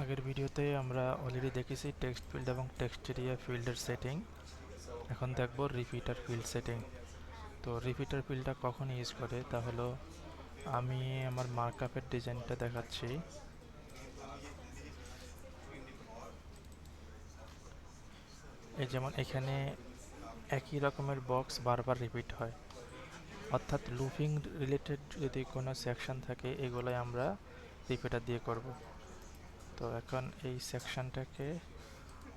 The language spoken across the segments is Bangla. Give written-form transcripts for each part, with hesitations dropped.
আগের ভিডিওতে আমরা অলরেডি দেখেছি টেক্সট ফিল্ড এবং টেক্সট এরিয়া ফিল্ডের সেটিং। এখন দেখব রিপিটার ফিল্ড সেটিং। তো রিপিটার ফিল্ডটা কখন ইউজ করে তা হলো, আমি আমার মার্কআপের ডিজাইনটা দেখাচ্ছি। এই যেমন এখানে একই রকমের বক্স বারবার রিপিট হয়, অর্থাৎ লুপিং রিলেটেড যদি কোনো সেকশন থাকে এগুলোই আমরা রিপিটার দিয়ে করব। তো এখন এই সেকশনটাকে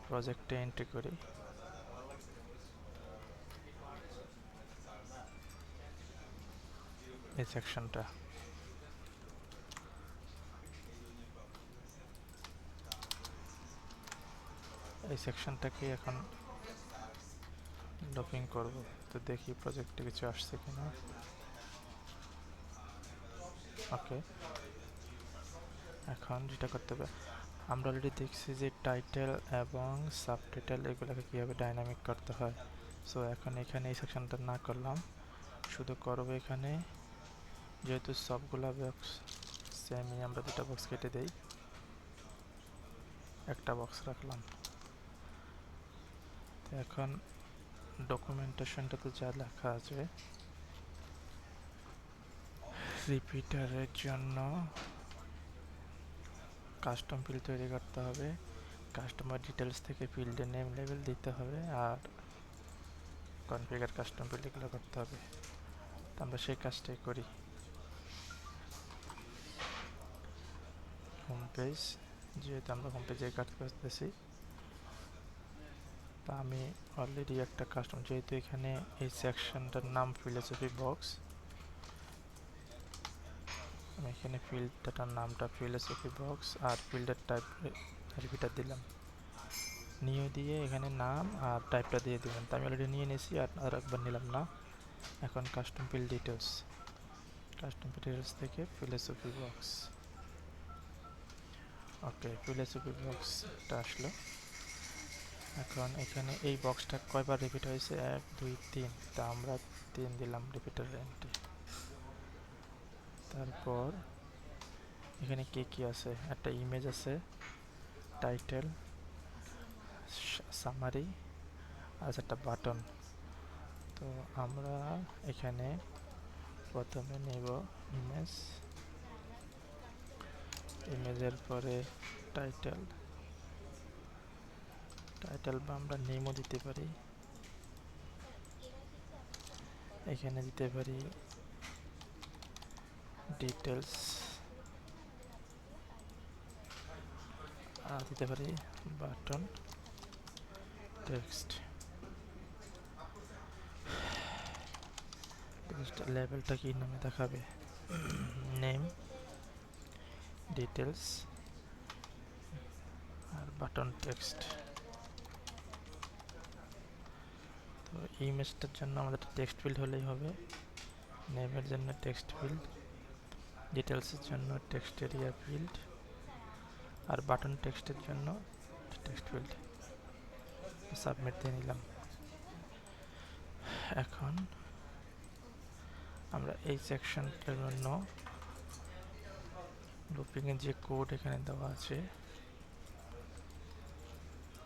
প্রজেক্টে এন্ট্রি করি। এই সেকশনটা এই সেকশনটাকে এখন লুপিং করব। তো দেখি প্রজেক্টে কিছু আসছে কিনা। ওকে, এখন যেটা করতে হবে, আমরা অলরেডি দেখছি যে টাইটেল এবং সাবটাইটেল এগুলোকে কীভাবে ডাইনামিক করতে হয়। সো এখন এখানে এই সেকশনটা না করলাম, শুধু করবো এখানে, যেহেতু সবগুলা বক্স সেমই, আমরা দুটো বক্স কেটে দেই, একটা বক্স রাখলাম। তো এখন ডকুমেন্টেশনটাতে যা লেখা আছে, রিপিটারের জন্য কাস্টম ফিল্ড তৈরি করতে হবে, কাস্টমার ডিটেলস থেকে ফিল্ডের নেম লেভেল দিতে হবে, আর কনফিগার কাস্টম ফিল্ড এগুলো করতে হবে। তো আমরা সেই কাজটাই করি। হোম পেজ, যেহেতু আমরা হোম পেজে কাজ করতেছি, তা আমি অলরেডি একটা কাস্টম, যেহেতু এখানে এই সেকশনটার নাম ফিলোসফি বক্স, আমি এখানে ফিল্ডটার নামটা ফিলোসফি বক্স আর ফিল্ডের টাইপ রিপিটার দিলাম। নিয়ে দিয়ে এখানে নাম আর টাইপটা দিয়ে দিবেন। তো আমি অলরেডি নিয়ে নিয়েছি, আর একবার নিলাম না। এখন custom field details, custom field details থেকে ফিলোসফি বক্স। ওকে, ফিলোসফি বক্সটা আসলো। এখন এখানে এই বক্সটা কয়বার রিপিট হয়েছে, 1 2 3, তা আমরা 3 দিলাম রিপিটার এন্ট্রি। তারপর এখানে কি কি আছে, একটা ইমেজ আছে, টাইটেল, সামারি, আর একটা বাটন। তো আমরা এখানে প্রথমে নেব ইমেজ, ইমেজের পরে টাইটেল, টাইটেল বা আমরা নেমও দিতে পারি, এখানে দিতে পারি ডিটেলস, আর দিতে পারি বাটন টেক্সট। লেভেলটা কি নামে দেখাবে, নেম, ডিটেলস আর বাটন টেক্সট। তো ইমেজটার জন্য আমাদের টেক্সট ফিল্ড হলেই হবে, নেমের জন্য টেক্সট ফিল্ড, ডিটেলসের জন্য টেক্সট এরিয়া ফিল্ড, আর বাটন টেক্সটের জন্য টেক্সট ফিল্ড। সাবমিট দিয়ে নিলাম। এখন আমরা এই সেকশনটার জন্য লুপিংয়ের যে কোড এখানে দেওয়া আছে,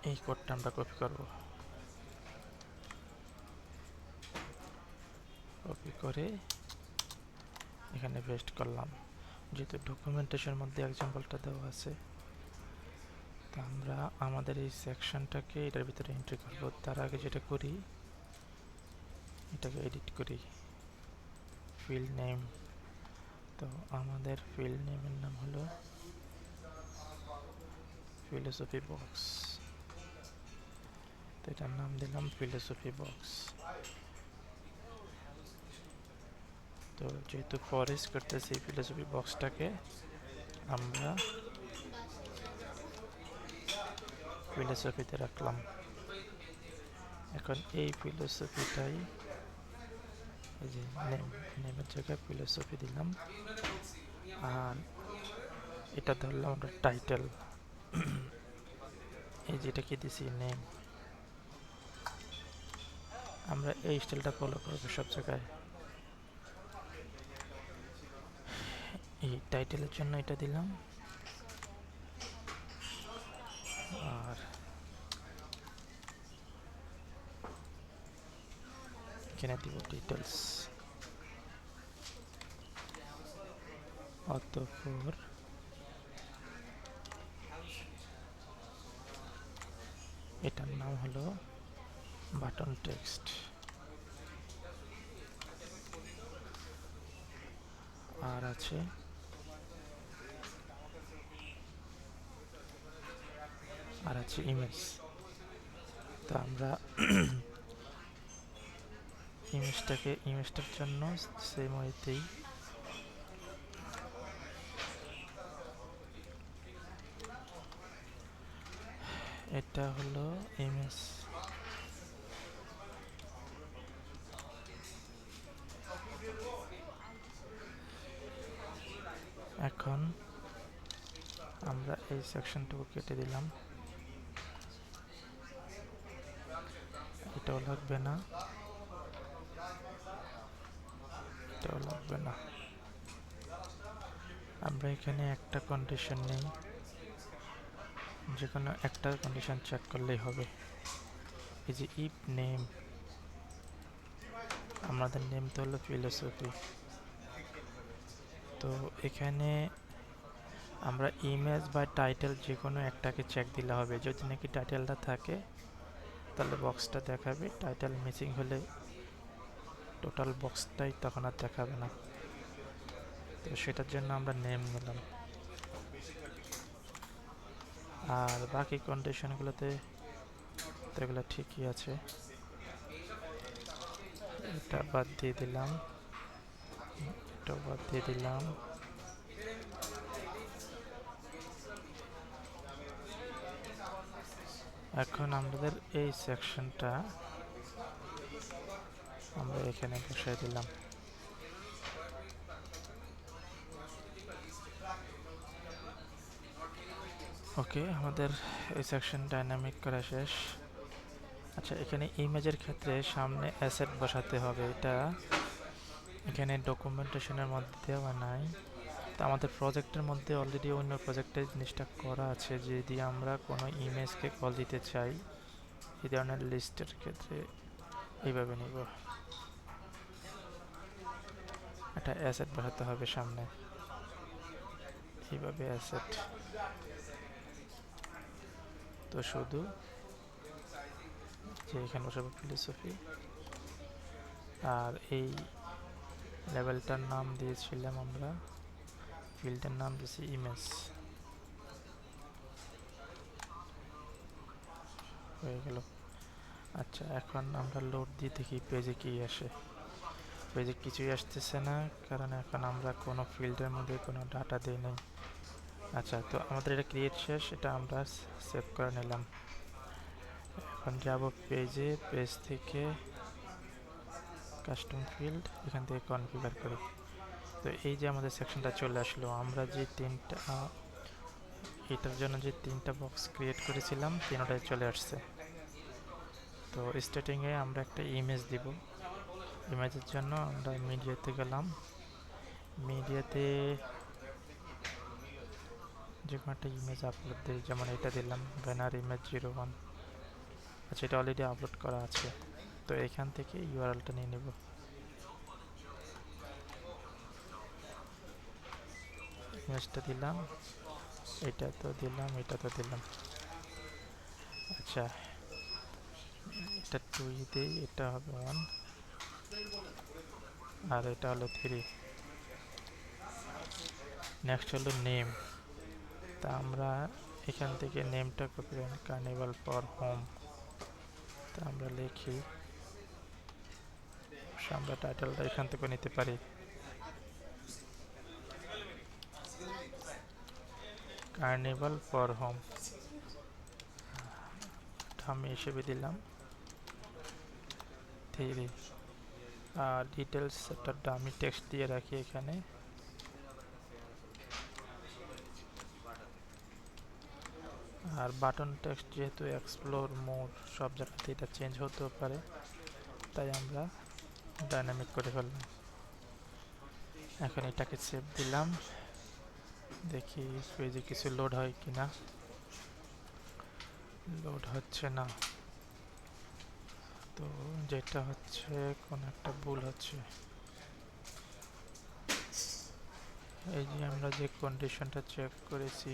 এই কোডটা আমরা কপি করব। কপি করে এখানে পেস্ট করলাম। যেহেতু ডকুমেন্টেশনের মধ্যে এক্সাম্পলটা দেওয়া আছে, তা আমরা আমাদের এই সেকশনটাকে এটার ভিতরে এন্ট্রি করব। তার আগে যেটা করি, এটাকে এডিট করি, ফিল্ড নেম। তো আমাদের ফিল্ড নেমের নাম হলো ফিলোসফি বক্স। তো এটার নাম দিলাম ফিলোসফি বক্স। তো যেহেতু ফরেস্ট করতেছি, ফিলোসফি বক্সটাকে আমরা ফিলোসফিতে রাখলাম। এখন এই ফিলোসফিটাই, এই যে নেমের জায়গায় ফিলোসফি দিলাম, আর এটা ধরলাম আমরা টাইটেল, এই যেটা কি দিছি নেম। আমরা এই স্টাইলটা ফলো করবো সব জায়গায়। এই টাইটেলের জন্য এটা দিলাম, আর এখানে দিব ডিটেলস। অতঃপর এটার নাম হলো বাটন টেক্সট। আর আছে ইমেজ। তো আমরা ইমেজটার জন্য সেম ওয়েতেই এটা হলো ইমেজ। এখন আমরা এই সেকশনটুকু কেটে দিলাম, এটাও লাগবে না, এটাও লাগবে না। আমরা এখানে একটা কন্ডিশন নেই, যে কোনো একটা কন্ডিশন চেক করলেই হবে। এই যে ইফ নেম, আমাদের নেম তো হলো ফিলোসফি। তো এখানে আমরা ইমেজ বা টাইটেল যে কোনো একটাকে চেক দিলে হবে। যদি নাকি টাইটেলটা থাকে তাহলে বক্সটা দেখাবে, টাইটেল মিসিং হলে টোটাল বক্সটাই তখন আর দেখাবে না। তো সেটার জন্য আমরা নেম নিলাম। আর বাকি কন্ডিশনগুলোতে তো এগুলো ঠিকই আছে, এটা বাদ দিয়ে দিলাম, এটা বাদ দিয়ে দিলাম। এখন আমাদের এই সেকশনটা আমরা এখানে বসাই দিলাম। ওকে, আমাদের এই সেকশন ডাইনামিক করা শেষ। আচ্ছা, এখানে ইমেজের ক্ষেত্রে সামনে অ্যাসেট বসাতে হবে। এটা এখানে ডকুমেন্টেশনের মধ্যে দেওয়া নাই। তো আমাদের প্রজেক্টের মধ্যে অলরেডি অন্য প্রজেক্টে জিনিসটা করা আছে। যদি আমরা কোনো ইমেজকে কল দিতে চাই এই ধরনের লিস্টের ক্ষেত্রে এইভাবে নিব, একটা অ্যাসেট বসাতে হবে সামনে, এইভাবে অ্যাসেট। তো শুধু যে এখানে বসাবো ফিলোসফি, আর এই লেভেলটার নাম দিয়েছিলাম আমরা, ফিল্ডের নাম দিয়েছি ইমেজ। হয়ে গেল। আচ্ছা, এখন আমরা লোড দিয়ে দেখি পেজে কি আসে। পেজে কিছুই আসতেছে না, কারণ এখন আমরা কোনো ফিল্ডের মধ্যে কোনো ডাটা দিই নাই। আচ্ছা, তো আমাদের এটা ক্রিয়েট শেষ, এটা আমরা সেভ করে নিলাম। এখন যাব পেজে, পেজ থেকে কাস্টম ফিল্ড, এখান থেকে কনফিগার করি। তো এই যে আমাদের সেকশনটা চলে আসলো। আমরা যে এটার জন্য যে তিনটা বক্স ক্রিয়েট করেছিলাম তিনটাই চলে আসছে। তো স্টার্টিংয়ে আমরা একটা ইমেজ দিব। ইমেজের জন্য আমরা মিডিয়াতে গেলাম, মিডিয়াতে যে কোনো একটা ইমেজ আপলোড দিই, যেমন এটা দিলাম ব্যানার ইমেজ 01। আচ্ছা, এটা অলরেডি আপলোড করা আছে, তো এখান থেকে ইউআরএলটা নিয়ে নেব। ইমেজটা দিলাম, এটা তো দিলাম, এটা তো দিলাম। আচ্ছা, এটা 2 দেই, এটা হবে 1, আর এটা হলো 3। নেক্সট হলো নেম। তা আমরা এখান থেকে নেমটা কপি করি, কার্নিভাল ফর হোম। তা আমরা লিখি, আমরা টাইটেলটা এখান থেকে নিতে পারি, কার্নিভাল ফর হোম। আমি হিসেবে দিলাম 3। আর ডিটেলস একটা ডামি টেক্সট দিয়ে রাখি এখানে। আর বাটন টেক্সট যেহেতু এক্সপ্লোর মোড, সব জায়গাতে এটা চেঞ্জ হতেও পারে, তাই আমরা ডাইনামিক করে ফেললাম। এখন এটাকে সেভ দিলাম, দেখি পেজে কিছু লোড হয় কিনা। লোড হচ্ছে না, তো যেটা হচ্ছে কোন একটা ভুল হচ্ছে। এই যে আমরা যে কন্ডিশনটা চেক করেছি,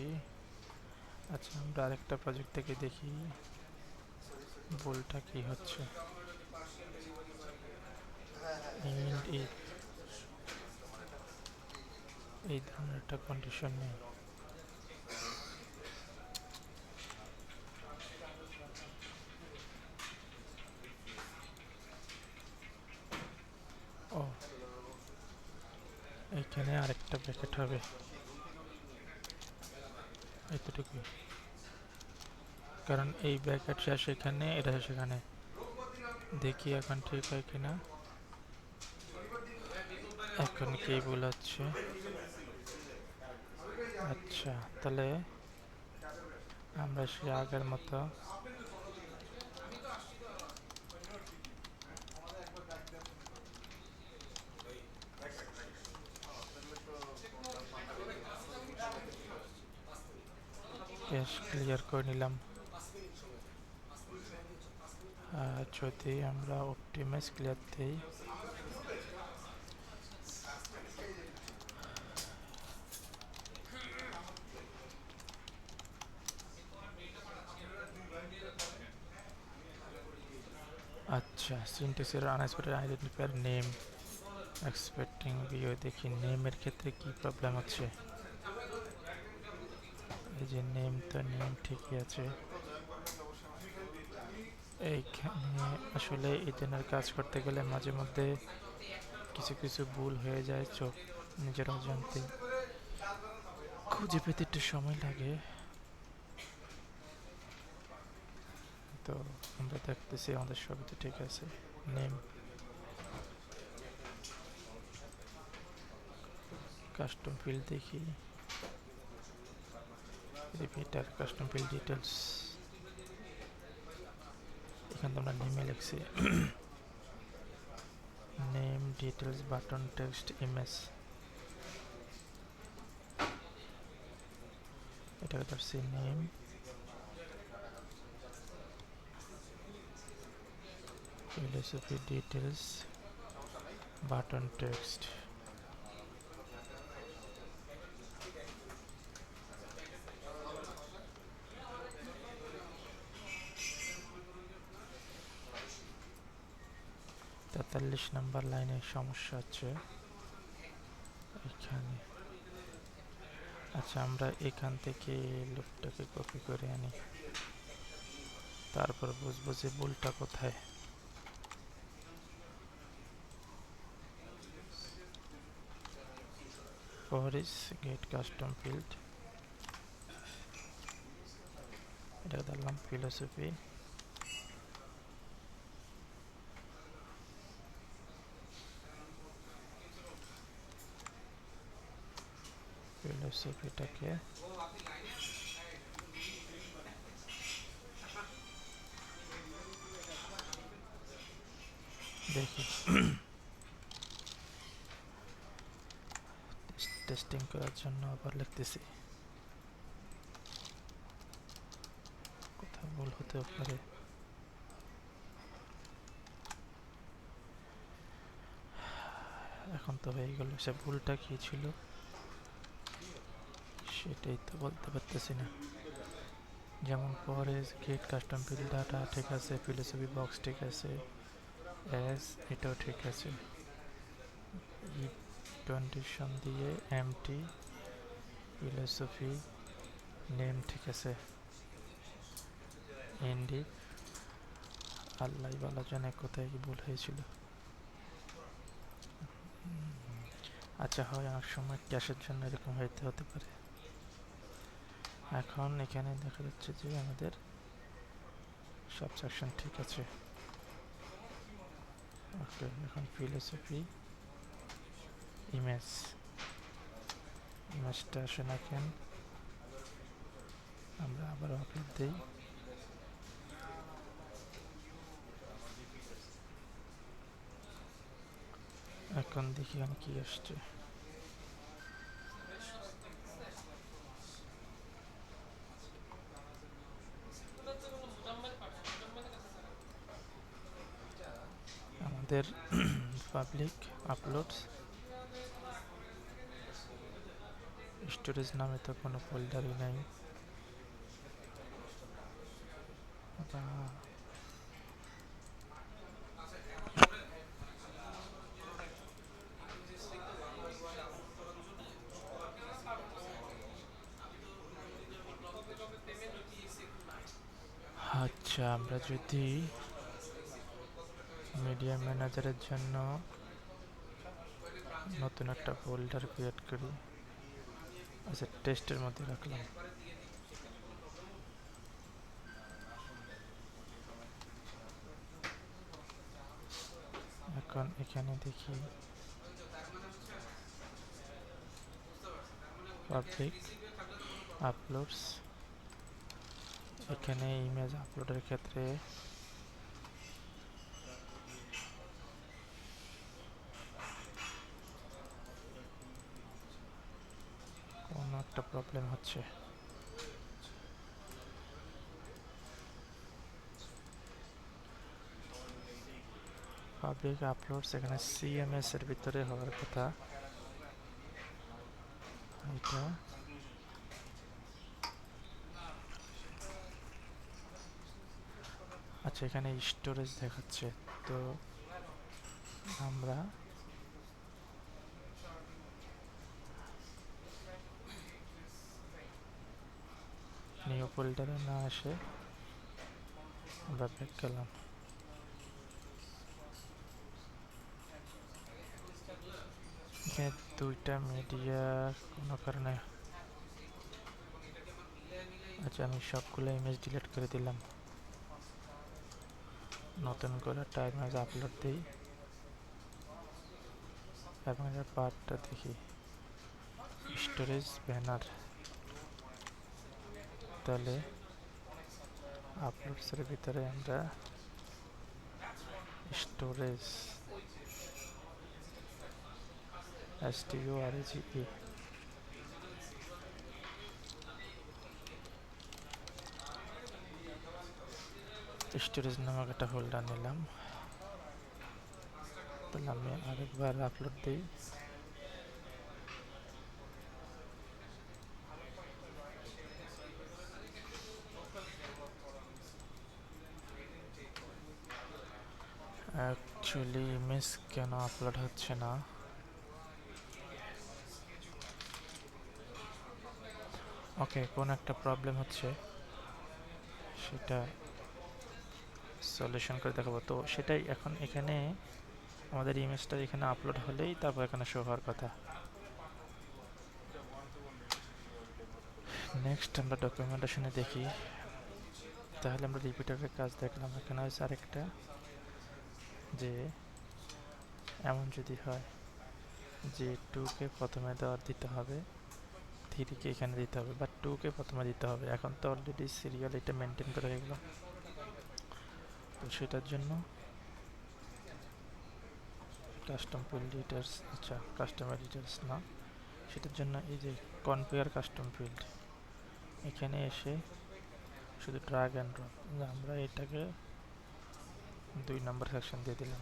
আচ্ছা আমরা আরেকটা প্রজেক্ট থেকে দেখি ভুলটা কি হচ্ছে। ইন্ড ইফ এই ধরনের একটা কন্ডিশন নেই। ও, এইখানে আরেকটা ব্র্যাকেট হবে, এতটুকুই, কারণ এই ব্র্যাকেট শেষ এখানে, এটা শেষ এখানে। দেখি এখন ঠিক হয় কিনা। এখন কি ভুল হচ্ছে? আচ্ছা, তাহলে আমরা সে আগের মতো ক্যাশ ক্লিয়ার করে নিলাম। যদি আমরা অপটিমাইজ ক্লিয়ার দিই, আচ্ছা সিনট্যাক্সের unexpected identifier name expecting view, দেখি নেমের ক্ষেত্রে কি প্রবলেম হচ্ছে। এই যে নেম, তো নেম ঠিকই আছে। এইখানে আসলে এই ধরনের কাজ করতে গেলে মাঝে মধ্যে কিছু কিছু ভুল হয়ে যায়, চোখ নিজের অজান্তে খুঁজে পেতে একটু সময় লাগে। তো আমরা দেখতেছি আমাদের সবই তো ঠিক আছে। নেম, কাস্টম ফিল্ড দেখি, রিপিটার কাস্টম ফিল্ড ডিটেলস, এখানে তো আমরা নেমে লিখছি। Name details button text image, এটাকে ধরছি name, philosophy details button text. তেতাল্লিশ নম্বর লাইনে সমস্যা হচ্ছে এখানে। আচ্ছা আমরা এখান থেকে লুপটাকে কপি করে আনি, তারপর বুঝবো যে ভুলটা কোথায়। for is get custom field, এটাকে ধরলাম ফিলোসফি, ফিলোসফিটাকে দেখি টেস্টিং করার জন্য আবার লিখতেছি, কোথাও ভুল হতে পারে। এখন তো হয়ে গেল, সে ভুলটা কি ছিল সেটাই তো বলতে পারতেছি না। যেমন পরে গেট কাস্টম ফিল্ড ডাটা ঠিক আছে, ফিলোসফি বক্স ঠিক আছে, এস এটাও ঠিক আছে, ই কন্ডিশন দিয়ে এমটি ফিলোসফি নেম ঠিক আছে, এনডি আল্লাহ ভালো জানে কোথায় কি ভুল হয়েছিল। আচ্ছা হয়, অনেক সময় ক্যাশের জন্য এরকম হতে পারে। এখন এখানে দেখা যাচ্ছে যে আমাদের সব সেকশন ঠিক আছে। ওকে, এখন ফিলোসফি ইমেজ, ইমেজটা আসে না কেন, আমরা আবার আপলোড দিই। এখন দেখি আমি কি আসছে। আমাদের পাবলিক আপলোডস স্টোরেজ নামে তো কোনো ফোল্ডারই নাই, বা আচ্ছা, আমরা যদি মিডিয়া ম্যানেজারের জন্য নতুন একটা ফোল্ডার ক্রিয়েট করি, আচ্ছা টেস্টের মধ্যে রাখলাম। এখন এখানে দেখি পাবলিক আপলোডস, এখানে ইমেজ আপলোডের ক্ষেত্রে কোনো একটা প্রবলেম হচ্ছে। পাবলিক আপলোডস এখানে সিএমএস এর ভিতরে হওয়ার কথা, এটা আচ্ছা এখানে স্টোরেজ দেখাচ্ছে, তো আমরা নিউ ফোল্ডারে না আসে আমরা ব্যাক গেলাম। এখানে দুইটা মিডিয়া কোনো কারণে, আচ্ছা আমি সবগুলো ইমেজ ডিলিট করে দিলাম, নতুন করে একটা ইমেজ আপলোড দিই এবং এর পার্টটা দেখি স্টোরেজ ব্যানার, তাহলে আপলোডসের ভিতরে আমরা স্টোরেজ STORAGE স্টোরেজ নামক একটা ফোল্ডার নিলাম। তাহলে আমি আরেকবার আপলোড দিই, অ্যাকচুয়ালি ইমেজ কেন আপলোড হচ্ছে না, ওকে কোনো একটা প্রবলেম হচ্ছে, সেটা সলিউশন করে দেখাবো। তো সেটাই এখন এখানে আমাদের ইমেজটা এখানে আপলোড হলেই তারপর এখানে শো হওয়ার কথা। নেক্সট আমরা ডকুমেন্টেশনে দেখি, তাহলে আমরা রিপিটারের কাজ দেখলাম। এখানে হচ্ছে আরেকটা, যে এমন যদি হয় যে 2কে প্রথমে দিতে হবে, 3কে এখানে দিতে হবে, বা 2কে প্রথমে দিতে হবে। এখন তো অলরেডি সিরিয়াল এটা মেনটেন করা হয়ে গেল, তো সেটার জন্য কাস্টম ফিল্ড ডিটেলস, আচ্ছা কাস্টমার ডিটেলস না, সেটার জন্য এই যে কনফিগার কাস্টম ফিল্ড, এখানে এসে শুধু ড্রাগ অ্যান্ড ড্রপ, আমরা এটাকে 2 নম্বর সেকশন দিয়ে দিলাম।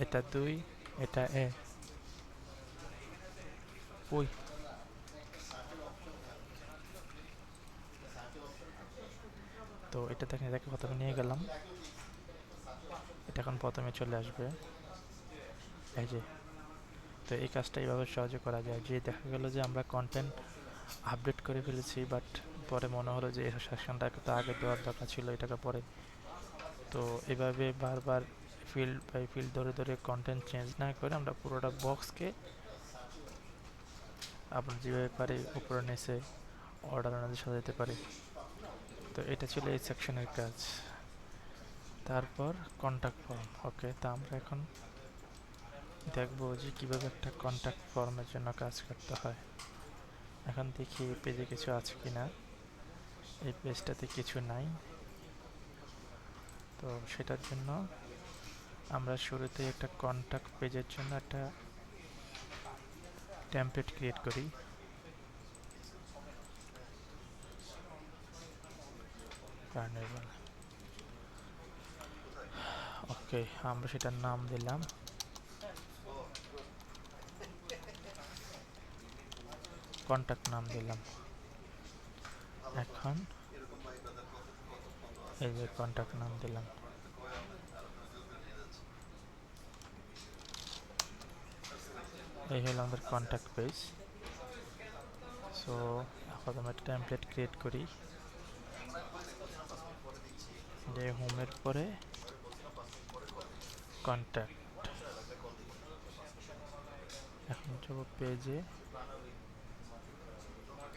এটা 2, এটা এ, ওই তো এটা দেখেন, এটাকে প্রথমে নিয়ে গেলাম, এটা এখন প্রথমে চলে আসবে, এই যে। তো এই কাজটা এইভাবে সহজে করা যায়, যে দেখা গেল যে আমরা কন্টেন্ট আপডেট করে ফেলেছি, বাট পরে মনে হলো যে এই সেকশনটা তো আগে দেওয়ার দরকার ছিল, এটাকে পরে। তো এভাবে বারবার ফিল্ড বাই ফিল্ড ধরে ধরে কন্টেন্ট চেঞ্জ না করে আমরা পুরোটা বক্সকে আপনার যেভাবে পারি উপরে নিচে অর্ডার অনুযায়ী সাজাতে পারি। তো এটা ছিল এই সেকশনের কাজ। তারপর কন্ট্যাক্ট ফর্ম, ওকে। তা আমরা এখন দেখবো যে কীভাবে একটা কন্ট্যাক্ট ফর্মের জন্য কাজ করতে হয়। এখন দেখি এই পেজে কিছু আছে কি না, এই পেজটাতে কিছু নাই। তো সেটার জন্য আমরা শুরুতেই একটা কন্ট্যাক্ট পেজের জন্য একটা টেমপ্লেট ক্রিয়েট করি। কার্নিভাল। ওকে, আমরা সেটার নাম দিলাম কন্ট্যাক্ট নাম দিলাম। এখন এই যে কন্ট্যাক্ট নাম দিলাম। এই হলো আমাদের কন্ট্যাক্ট পেজ। সো এখন আমরা একটা টেমপ্লেট ক্রিয়েট করি, যে হোমের পরে কন্ট্যাক্ট। এখন যাব পেজে।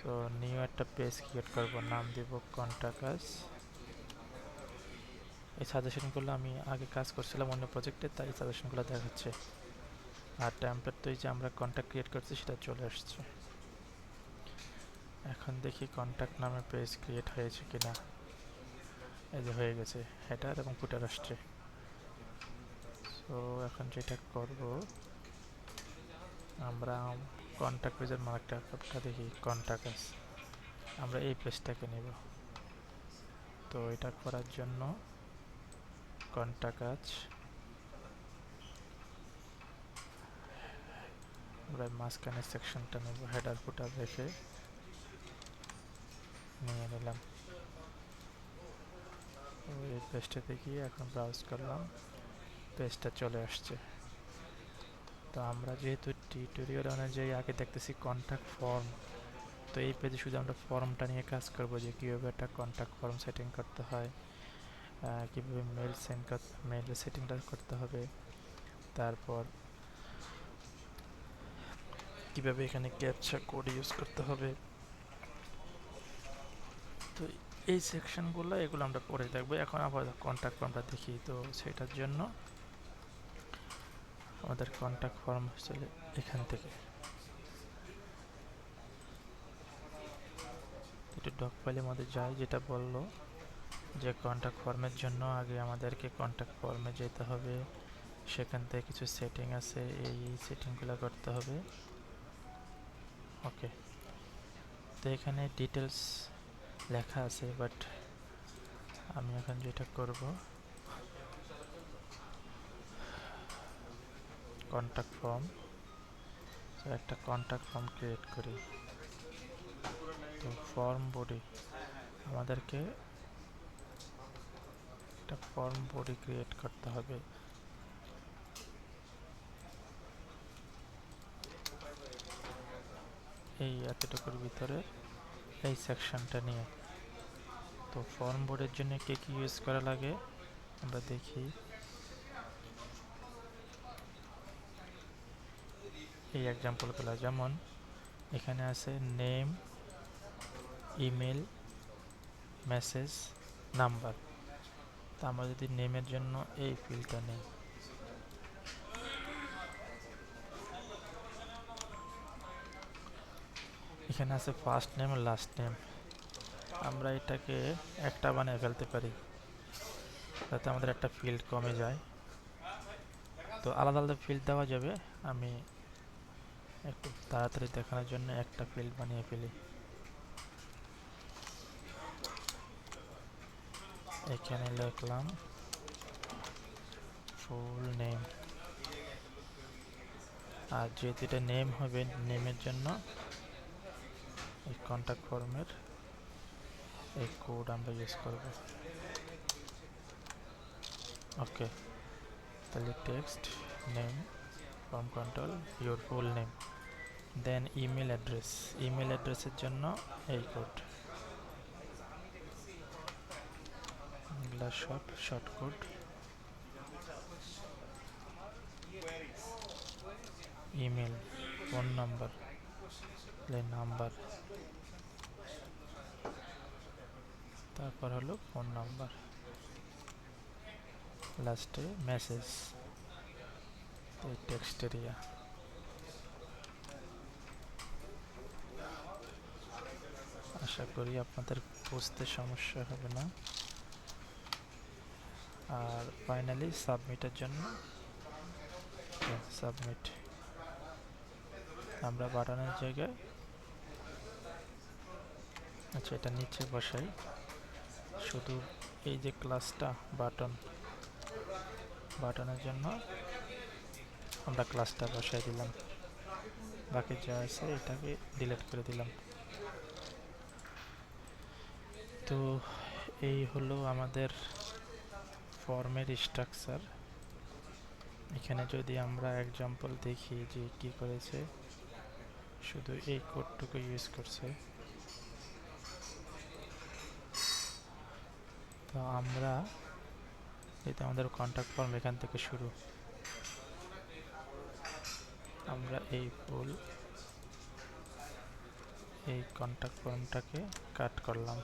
তো নিউ একটা পেজ ক্রিয়েট করব, নাম দিব কন্ট্যাক্ট আস। এই সাজেশনগুলো আমি আগে কাজ করছিলাম অন্য প্রজেক্টে, তাই সাজেশনগুলো দেখাচ্ছে। আর টেমপ্লেট তো এই যে আমরা কন্ট্যাক্ট ক্রিয়েট করছি সেটা চলে আসছে। এখন দেখি কন্ট্যাক্ট নামে পেজ ক্রিয়েট হয়েছে কিনা। এই যে হয়ে গেছে, হেডার এবং ফুটার আসছে। সো এখন যেটা করব, আমরা কন্ট্যাক্ট পেজের মার্কটা দেখি কন্ট্যাক্ট আস। আমরা এই পেজটাকে নেব। তো এটা করার জন্য কন্ট্যাক্ট আস, আমরা মাঝখানের সেকশনটা নেব, হেডার ফুটার রেখে নিয়ে নিলাম। এই পেজটাতে গিয়ে এখন ব্রাউজ করলাম, পেজটা চলে আসছে। তো আমরা যেহেতু টিউটোরিয়াল অনুযায়ী আগে দেখতেছি কন্ট্যাক্ট ফর্ম, তো এই পেজে শুধু আমরা ফর্মটা নিয়ে কাজ করব, যে কীভাবে একটা কন্ট্যাক্ট ফর্ম সেটিং করতে হয়, কীভাবে মেল সেটিংটা করতে হবে, তারপর কীভাবে এখানে ক্যাপচা কোড ইউজ করতে হবে। তো এই সেকশনগুলো এগুলো আমরা পরে দেখবো। এখন আবার কন্ট্যাক্ট ফর্মটা দেখি। তো সেটার জন্য আমাদের কন্ট্যাক্ট ফর্ম হচ্ছে এখান থেকে একটু ডক ফাইলের মধ্যে যাই, যেটা বললো যে কন্ট্যাক্ট ফর্মের জন্য আগে আমাদেরকে কন্ট্যাক্ট ফর্মে যেতে হবে, সেখান থেকে কিছু সেটিং আছে, এই সেটিংগুলো করতে হবে। ওকে, তো এখানে ডিটেলস লেখা আছে, বাট আমি এখন যেটা করব, কন্ট্যাক্ট ফর্ম, তো একটা কন্ট্যাক্ট ফর্ম ক্রিয়েট করি। তো ফর্ম বডি, আমাদেরকে একটা ফর্ম বডি ক্রিয়েট করতে হবে। এই এতটুকুর ভিতরে এই সেকশনটা নিয়ে। তো ফর্ম বডির জন্য কি কি ইউজ করা লাগে আমরা দেখি। এই এক্সাম্পলগুলো, যেমন এখানে আছে নেম, ইমেল, মেসেজ, নাম্বার। তো আমরা যদি নেমের জন্য এই ফিল্ডটা নেই, এখানে আছে ফার্স্ট নেম আর লাস্ট নেম। আমরা এটাকে একটা বানিয়ে ফেলতে পারি, যাতে আমাদের একটা ফিল্ড কমে যায়। তো আলাদা আলাদা ফিল্ড দেওয়া যাবে, আমি একটু তাড়াতাড়ি দেখানোর জন্য একটা ফিল্ড বানিয়ে ফেলি। এখানে লিখলাম ফুল নেম, আর যেহেতু এটা নেম হবে, নেমের জন্য এই কন্ট্যাক্ট ফর্মের এই কোড আমরা ইউজ করব। ওকে, তাহলে text name form control your full name, then email address, email অ্যাড্রেসের জন্য এই কোড, এগুলা সব short code. Email, phone number, number, তারপর হলো ফোন নাম্বার, লাস্টে মেসেজ, এই টেক্সট এরিয়া। আশা করি আপনাদের বুঝতে সমস্যা হবে না। আর ফাইনালি সাবমিটের জন্য সাবমিট, আমরা বাটনের জায়গায়, আচ্ছা এটা নিচে বসাই, শুধু এই যে ক্লাসটা বাটনের জন্য আমরা ক্লাসটা বসাই দিলাম, বাকি যা আছে এটাকে ডিলিট করে দিলাম। তো এই হলো আমাদের ফর্মের স্ট্রাকচার। এখানে যদি আমরা এক্সাম্পল দেখি যে কি করেছে, শুধু এই কোডটুকু ইউজ করছে। তো আমরা এটা আমাদের কন্ট্যাক্ট ফর্ম এখান থেকে শুরু, আমরা এই ফুল এই কন্ট্যাক্ট ফর্মটাকে কাট করলাম,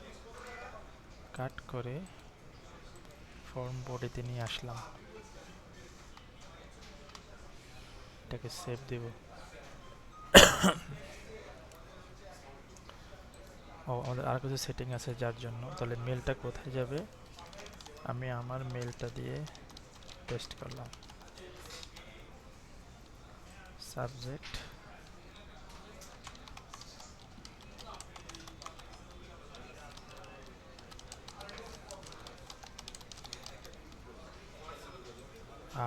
কাট করে ফর্ম বডিতে নিয়ে আসলাম, এটাকে সেভ দেব। ও আমাদের আর কিছু সেটিং আছে যার জন্য, তাহলে মেলটা কোথায় যাবে, আমি আমার মেলটা দিয়ে টেস্ট করলাম। সাবজেক্ট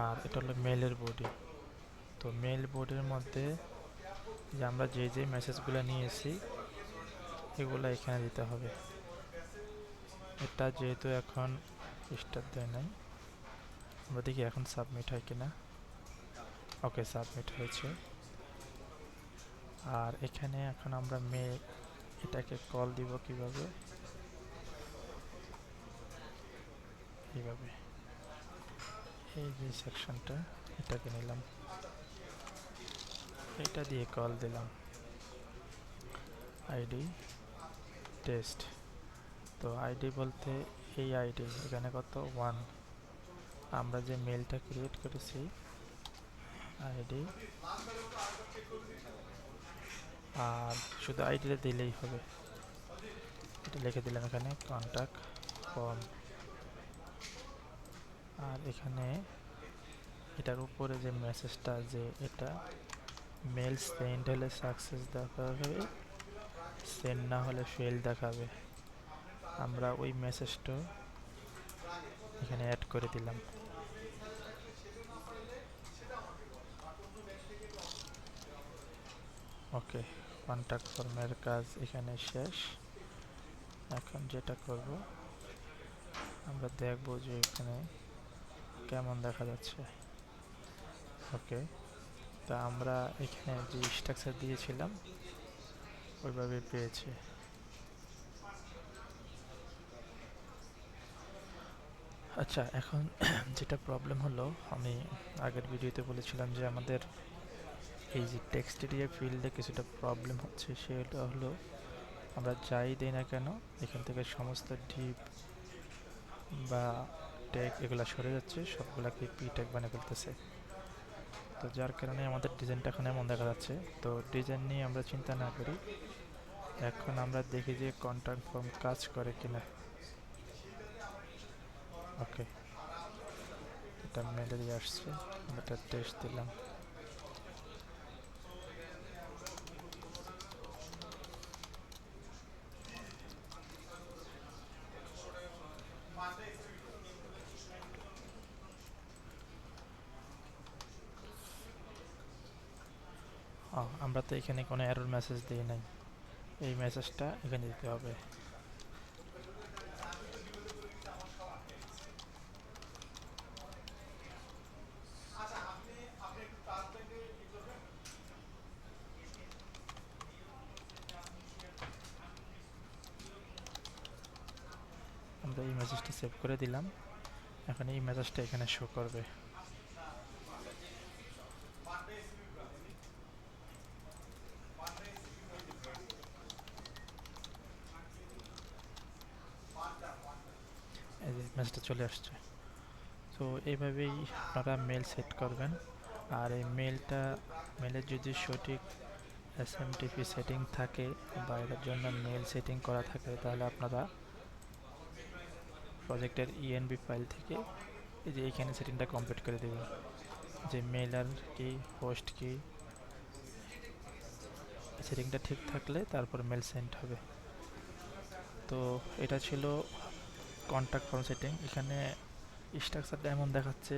আর এটা হলো মেলের বডি। তো মেল বডির মধ্যে যে আমরা যে যে মেসেজগুলো নিয়েছি এগুলো এখানে দিতে হবে। এটা যেহেতু এখন স্টার্ট দেয় নাই, আমরা দেখি এখন সাবমিট হয় কিনা। ওকে, সাবমিট হয়েছে। আর এখানে এখন আমরা এটাকে কল দিব কিভাবে, এইভাবে এই যে সেকশনটা এটাকে নিলাম, এটা দিয়ে কল দিলাম আইডি টেস্ট। তো আইডি বলতে এই আইডি এখানে কত 1, আমরা যে মেলটা ক্রিয়েট করেছি আইডি, আর শুধু আইডিটা দিলেই হবে। এটা লিখে দিলাম এখানে কন্ট্যাক্ট ফর্ম। আর এখানে এটার উপরে যে মেসেজটা, যে এটা মেল সেন্ড হলে সাকসেস দেখাবে, সেন্ড না হলে ফেল দেখাবে, আমরা ওই মেসেজটা এখানে অ্যাড করে দিলাম। ওকে, কন্ট্যাক্ট ফর্মের কাজ এখানে শেষ। এখন যেটা করব, আমরা দেখব যে এখানে কেমন দেখা যাচ্ছে। ওকে, তা আমরা এখানে যে স্ট্রাকচার দিয়েছিলাম ওইভাবে পেয়েছি। আচ্ছা, এখন যেটা প্রবলেম হলো, আমি আগের ভিডিওতে বলেছিলাম যে আমাদের এই যে টেক্সট এরিয়া ফিল্ডে কিছুটা প্রবলেম হচ্ছে। সেটা হলো আমরা যাই দিই না কেন এখান থেকে সমস্ত ডিপ বা ট্যাগ এগুলো সরে যাচ্ছে, সবগুলাকে পি ট্যাগ বানিয়ে ফেলতেছে। তো যার কারণে আমাদের ডিজাইনটা এখন এমন দেখা যাচ্ছে। তো ডিজাইন নিয়ে আমরা চিন্তা না করি, এখন আমরা দেখি যে কন্ট্যাক্ট ফর্ম কাজ করে কিনা। ওকে, এটা মেলে দিয়ে আসছে, আমরা এটা টেস্ট দিলাম। আমরা তো এখানে কোনো এরর মেসেজ দিই নাই, এই মেসেজটা এখানে দিতে হবে। আমরা এই মেসেজটা সেভ করে দিলাম, এখন এই মেসেজটা এখানে শো করবে। এই যে মেসেজটা চলে আসছে। তো এইভাবেই আপনারা মেল সেট করবেন। আর এই মেলের যদি সঠিক এসএমটিপি সেটিং থাকে বা এটার জন্য মেল সেটিং করা থাকে, তাহলে আপনারা প্রজেক্টের ইএনবি ফাইল থেকে এই যে এইখানে সেটিংটা কমপ্লিট করে দেবেন, যে মেলার কি হোস্ট কি, সেটিংটা ঠিক থাকলে তারপর মেল সেন্ড হবে। তো এটা ছিল কন্ট্যাক্ট ফর্ম সেটিং, এখানে স্ট্রাকচারটা এমন দেখাচ্ছে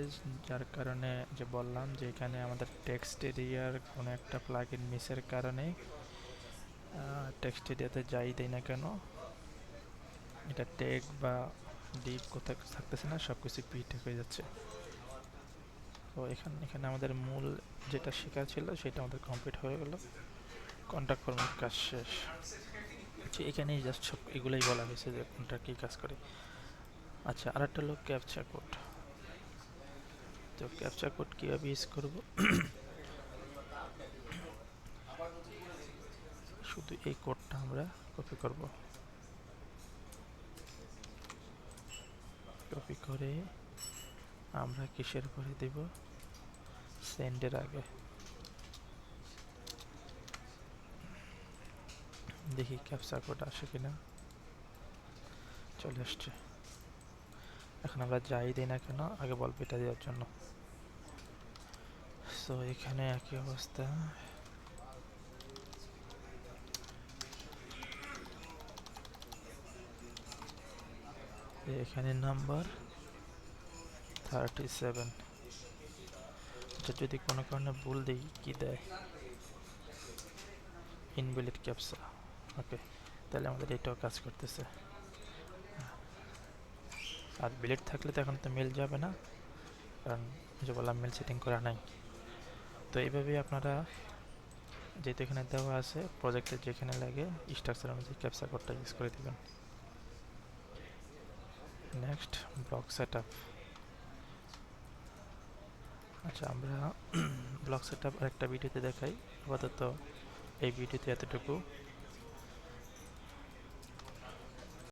যার কারণে যে বললাম যে এখানে আমাদের টেক্সট এরিয়ার কোনো একটা প্লাগইন মিসের কারণে টেক্সট এরিয়াতে যাই দেই না কেন এটা টেক বা ডিপ কোথাও থাকতেছে না, সব কিছু পিটেক হয়ে যাচ্ছে। তো এখানে আমাদের মূল যেটা শেখা ছিল সেটা আমাদের কমপ্লিট হয়ে গেল, কন্ট্যাক্ট ফর্মের কাজ শেষ। এখানেই জাস্ট সব এগুলোই বলা হয়েছে যে কোনটা কী কাজ করে। আচ্ছা, আরেকটা হলো ক্যাপচা কোড। তো ক্যাপচা কোড কীভাবে ইউজ করবো, শুধু এই কোডটা আমরা কপি করব, কপি করে আমরা কিসের পরে দেব, সেন্ডের আগে। দেখি ক্যাপচা কোড আসে কিনা, চলে আসছে। এখন আমরা যাই দিই না কেন আগে বলবো এটা দেওয়ার জন্য। সো এখানে একই অবস্থা, এখানে নাম্বার 37। আচ্ছা, যদি কোনো কারণে ভুল দিই কি দেয়, ইনভ্যালিড ক্যাপচা। ওকে, তাহলে আমাদের এটাও কাজ করতেছে। আর বিলেট থাকলে তো এখন তো মেল যাবে না, কারণ যে বললাম মেল সেটিং করা নাই। তো এইভাবেই আপনারা, যেহেতু এখানে দেওয়া আছে প্রজেক্টের যেখানে লাগে স্ট্রাকচার অনুযায়ী ক্যাপচা কোডটা ইউজ করে দেবেন। Next, block set up. আচ্ছা, আমরা ব্লক সেট আপ আরেকটা ভিডিওতে দেখাই, আপাতত এই ভিডিওতে এতটুকু।